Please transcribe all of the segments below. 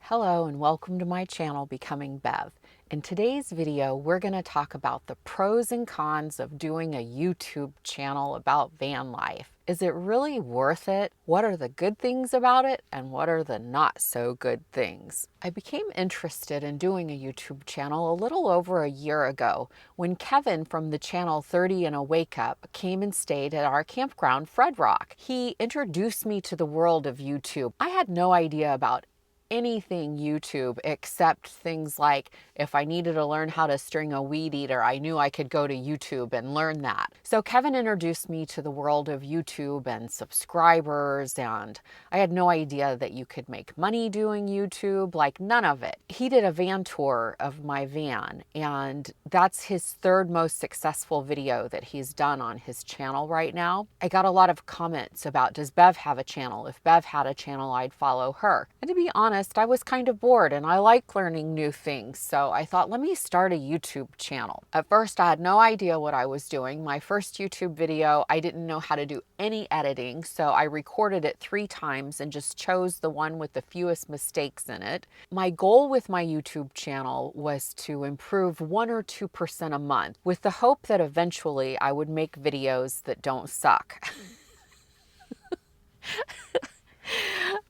Hello and welcome to my channel, Becoming Bev. In today's video, we're going to talk about the pros and cons of doing a YouTube channel about van life. Is it really worth it? What are the good things about it? And what are the not so good things? I became interested in doing a YouTube channel a little over a year ago when Kevin from the channel 30 and a Wake Up came and stayed at our campground, Fred Rock. He introduced me to the world of YouTube. I had no idea about anything YouTube except things like if I needed to learn how to string a weed eater, I knew I could go to YouTube and learn that. So Kevin introduced me to the world of YouTube and subscribers, and I had no idea that you could make money doing YouTube, like none of it. He did a van tour of my van, and that's his third most successful video that he's done on his channel right now. I got a lot of comments about, does Bev have a channel? If Bev had a channel, I'd follow her. And to be honest, I was kind of bored and I like learning new things. So I thought, let me start a YouTube channel. At first, I had no idea what I was doing. My first YouTube video, I didn't know how to do any editing. So I recorded it 3 times and just chose the one with the fewest mistakes in it. My goal with my YouTube channel was to improve 1 or 2% a month with the hope that eventually I would make videos that don't suck.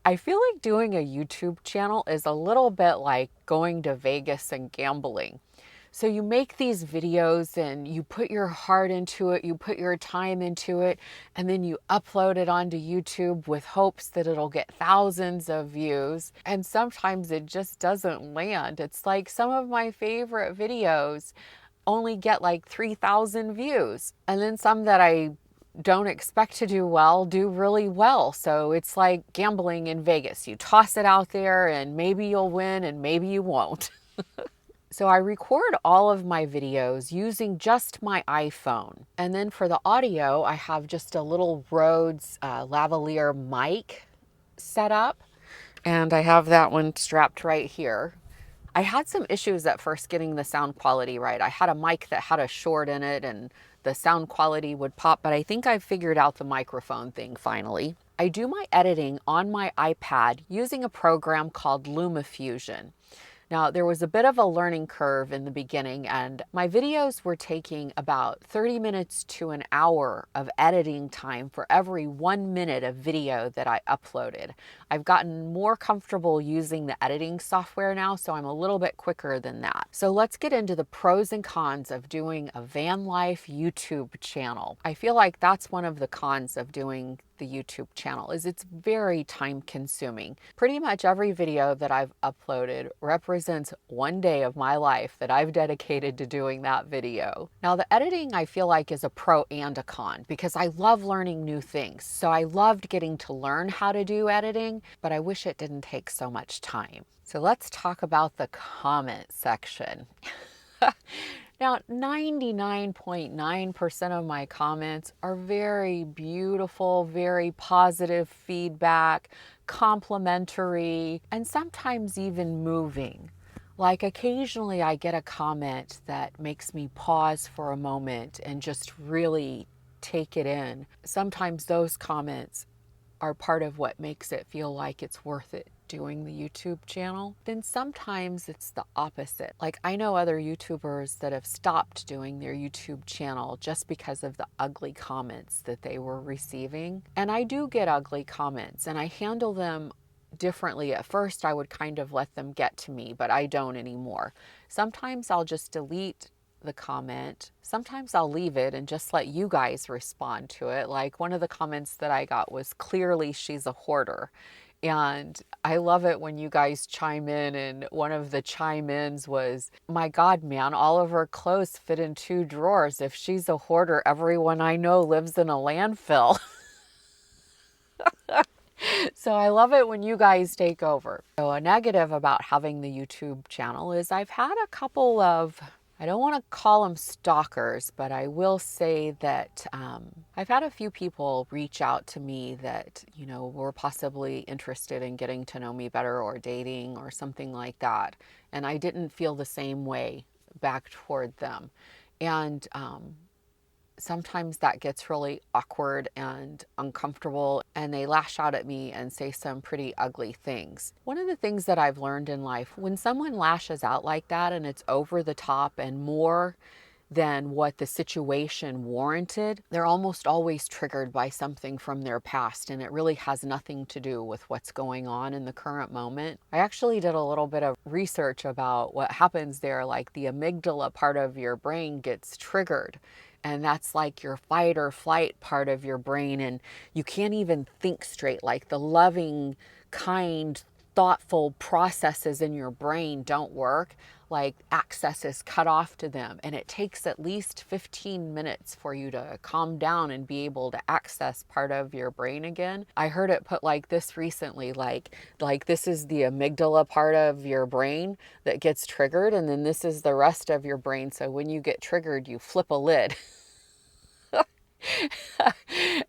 I feel like doing a YouTube channel is a little bit like going to Vegas and gambling. So you make these videos and you put your heart into it, you put your time into it, and then you upload it onto YouTube with hopes that it'll get thousands of views. And sometimes it just doesn't land. It's like some of my favorite videos only get like 3,000 views. And then some that I don't expect to do well do really well. So it's like gambling in Vegas. You toss it out there and maybe you'll win and maybe you won't. So I record all of my videos using just my iPhone. And then for the audio, I have just a little Rhodes lavalier mic set up. And I have that one strapped right here. I had some issues at first getting the sound quality right. I had a mic that had a short in it and the sound quality would pop, but I think I figured out the microphone thing finally. I do my editing on my iPad using a program called LumaFusion. Now, there was a bit of a learning curve in the beginning, and my videos were taking about 30 minutes to an hour of editing time for every 1 minute of video that I uploaded. I've gotten more comfortable using the editing software now, so I'm a little bit quicker than that. So let's get into the pros and cons of doing a van life YouTube channel. I feel like that's one of the cons of doing the YouTube channel is it's very time consuming. Pretty much every video that I've uploaded represents 1 day of my life that I've dedicated to doing that video. Now the editing I feel like is a pro and a con because I love learning new things. So I loved getting to learn how to do editing, but I wish it didn't take so much time. So let's talk about the comment section. Now, 99.9% of my comments are very beautiful, very positive feedback, complimentary, and sometimes even moving. Like occasionally I get a comment that makes me pause for a moment and just really take it in. Sometimes those comments are part of what makes it feel like it's worth it doing the YouTube channel. Then sometimes it's the opposite. Like I know other YouTubers that have stopped doing their YouTube channel just because of the ugly comments that they were receiving. And I do get ugly comments and I handle them differently. At first I would kind of let them get to me, but I don't anymore. Sometimes I'll just delete the comment. Sometimes I'll leave it and just let you guys respond to it. Like one of the comments that I got was clearly she's a hoarder. And I love it when you guys chime in, and one of the chime-ins was, my God, man, all of her clothes fit in 2 drawers. If she's a hoarder, everyone I know lives in a landfill. So I love it when you guys take over. So a negative about having the YouTube channel is I've had a couple of, I don't want to call them stalkers, but I will say that I've had a few people reach out to me that, you know, were possibly interested in getting to know me better or dating or something like that. And I didn't feel the same way back toward them. And sometimes that gets really awkward and uncomfortable, and they lash out at me and say some pretty ugly things. One of the things that I've learned in life, when someone lashes out like that and it's over the top and more than what the situation warranted, they're almost always triggered by something from their past, and it really has nothing to do with what's going on in the current moment. I actually did a little bit of research about what happens there. Like, the amygdala part of your brain gets triggered, and that's like your fight or flight part of your brain, and you can't even think straight. Like, the loving, kind, thoughtful processes in your brain don't work. Like, access is cut off to them, and it takes at least 15 minutes for you to calm down and be able to access part of your brain again. I heard it put like this recently, like this is the amygdala part of your brain that gets triggered, and then this is the rest of your brain. So when you get triggered, you flip a lid.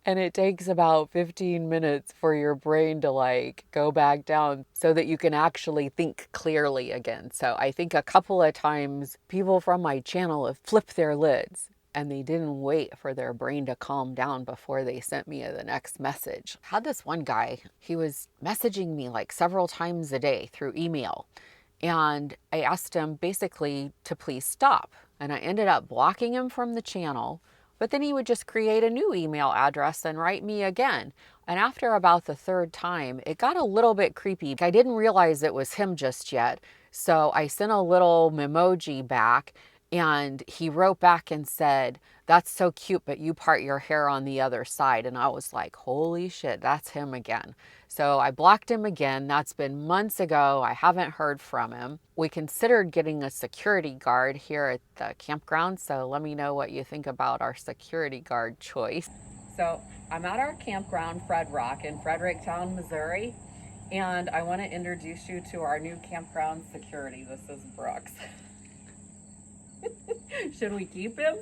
And it takes about 15 minutes for your brain to like go back down so that you can actually think clearly again. So I think a couple of times people from my channel have flipped their lids, and they didn't wait for their brain to calm down before they sent me the next message. I had this one guy, he was messaging me like several times a day through email. And I asked him basically to please stop. And I ended up blocking him from the channel. But then he would just create a new email address and write me again. And after about the third time, it got a little bit creepy. I didn't realize it was him just yet. So I sent a little memoji back, and he wrote back and said, "That's so cute, but you part your hair on the other side." And I was like, holy shit, that's him again. So I blocked him again. That's been months ago. I haven't heard from him. We considered getting a security guard here at the campground. So let me know what you think about our security guard choice. So I'm at our campground, Fred Rock, in Fredericktown, Missouri. And I want to introduce you to our new campground security. This is Brooks. Should we keep him?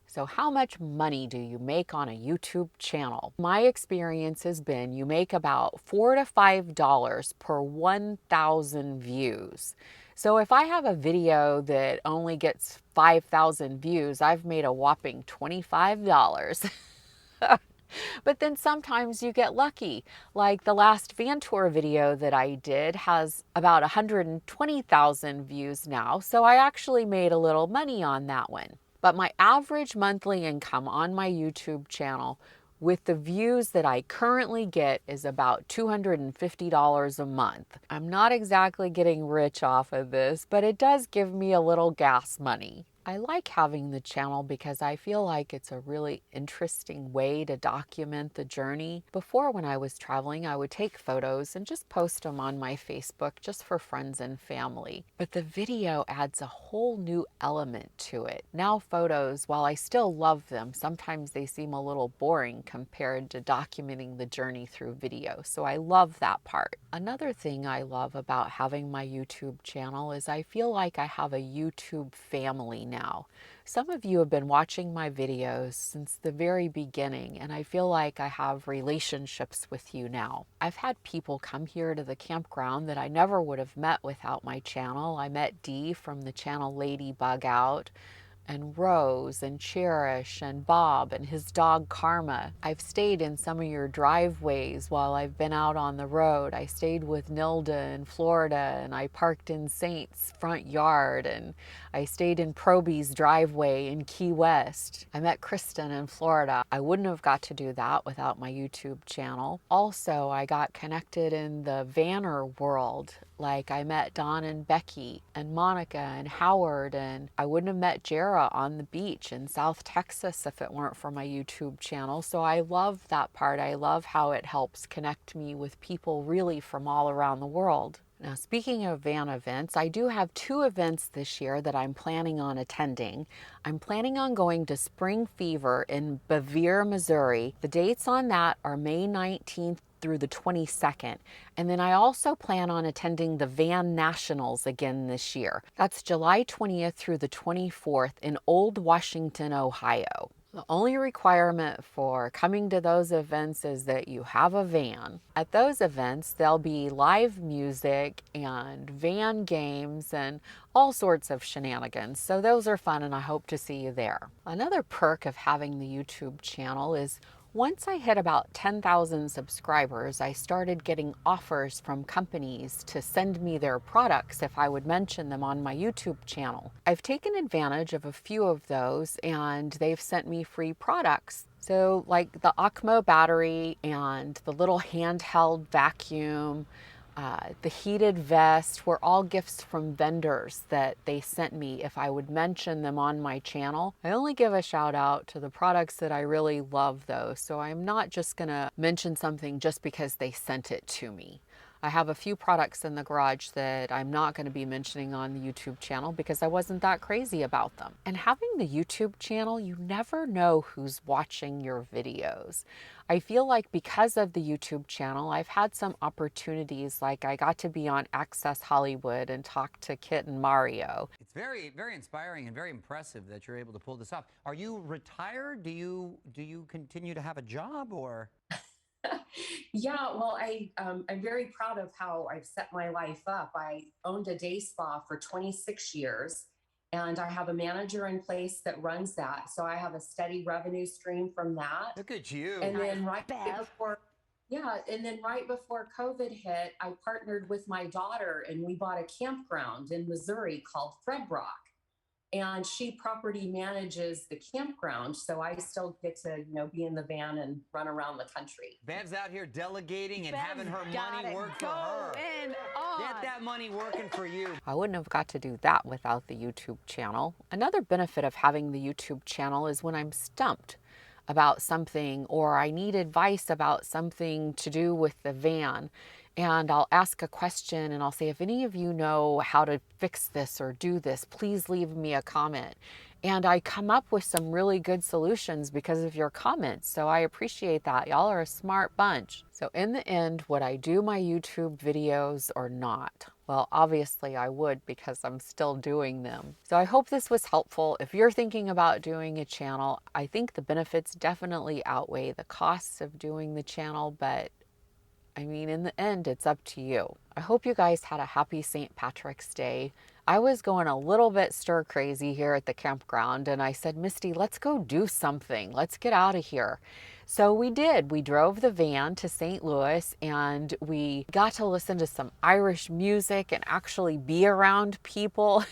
So how much money do you make on a YouTube channel? My experience has been you make about $4 to $5 per 1,000 views. So if I have a video that only gets 5,000 views, I've made a whopping $25. But then sometimes you get lucky. Like the last van tour video that I did has about 120,000 views now. So I actually made a little money on that one. But my average monthly income on my YouTube channel with the views that I currently get is about $250 a month. I'm not exactly getting rich off of this, but it does give me a little gas money. I like having the channel because I feel like it's a really interesting way to document the journey. Before, when I was traveling, I would take photos and just post them on my Facebook just for friends and family. But the video adds a whole new element to it. Now photos, while I still love them, sometimes they seem a little boring compared to documenting the journey through video. So I love that part. Another thing I love about having my YouTube channel is I feel like I have a YouTube family now. Some of you have been watching my videos since the very beginning, and I feel like I have relationships with you now. I've had people come here to the campground that I never would have met without my channel. I met Dee from the channel Lady Bug Out, and Rose and Cherish and Bob and his dog Karma. I've stayed in some of your driveways while I've been out on the road. I stayed with Nilda in Florida, and I parked in Saint's front yard, and I stayed in Proby's driveway in Key West. I met Kristen in Florida. I wouldn't have got to do that without my YouTube channel. Also, I got connected in the vanner world. Like, I met Don and Becky and Monica and Howard, and I wouldn't have met Jara on the beach in South Texas if it weren't for my YouTube channel. So I love that part. I love how it helps connect me with people really from all around the world. Now, speaking of van events, I do have 2 events this year that I'm planning on attending. I'm planning on going to Spring Fever in Bevier, Missouri. The dates on that are May 19th through the 22nd. And then I also plan on attending the Van Nationals again this year. That's July 20th through the 24th in Old Washington, Ohio. The only requirement for coming to those events is that you have a van. At those events, there'll be live music and van games and all sorts of shenanigans. So those are fun and I hope to see you there. Another perk of having the YouTube channel is once I hit about 10,000 subscribers, I started getting offers from companies to send me their products if I would mention them on my YouTube channel. I've taken advantage of a few of those and they've sent me free products. So like the OKMO battery and the little handheld vacuum, the heated vest were all gifts from vendors that they sent me if I would mention them on my channel. I only give a shout out to the products that I really love though, so I'm not just gonna mention something just because they sent it to me. I have a few products in the garage that I'm not going to be mentioning on the YouTube channel because I wasn't that crazy about them. And having the YouTube channel, you never know who's watching your videos. I feel like because of the YouTube channel, I've had some opportunities, like I got to be on Access Hollywood and talk to Kit and Mario. It's very, very inspiring and very impressive that you're able to pull this off. Are you retired? Do you continue to have a job or? Yeah, well, I'm very proud of how I've set my life up. I owned a day spa for 26 years, and I have a manager in place that runs that. So I have a steady revenue stream from that. Look at you. And then right before COVID hit, I partnered with my daughter and we bought a campground in Missouri called Fred Rock. And she property manages the campground, so I still get to, be in the van and run around the country. Bev's out here delegating and having her money work for her. Get that money working for you. I wouldn't have got to do that without the YouTube channel. Another benefit of having the YouTube channel is when I'm stumped about something or I need advice about something to do with the van, and I'll ask a question and I'll say, if any of you know how to fix this or do this, please leave me a comment. And I come up with some really good solutions because of your comments. So I appreciate that. Y'all are a smart bunch. So in the end, would I do my YouTube videos or not? Well, obviously I would because I'm still doing them. So I hope this was helpful. If you're thinking about doing a channel, I think the benefits definitely outweigh the costs of doing the channel, but I mean, in the end, it's up to you. I hope you guys had a happy St. Patrick's Day. I was going a little bit stir crazy here at the campground and I said, Misty, let's go do something. Let's get out of here. So we did. We drove the van to St. Louis and we got to listen to some Irish music and actually be around people.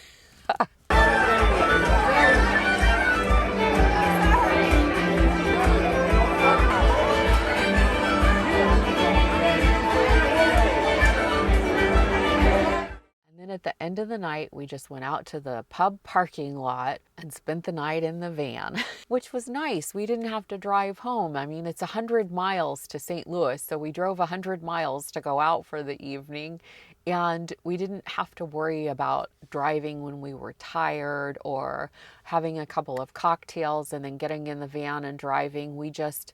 At the end of the night, we just went out to the pub parking lot and spent the night in the van, which was nice. We didn't have to drive home. I mean, it's 100 miles to St. Louis, so we drove 100 miles to go out for the evening, and we didn't have to worry about driving when we were tired or having a couple of cocktails and then getting in the van and driving. We just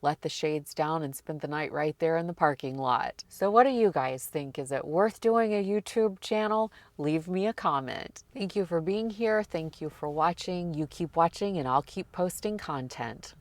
let the shades down and spent the night right there in the parking lot. So what do you guys think? Is it worth doing a YouTube channel? Leave me a comment. Thank you for being here. Thank you for watching. You keep watching and I'll keep posting content.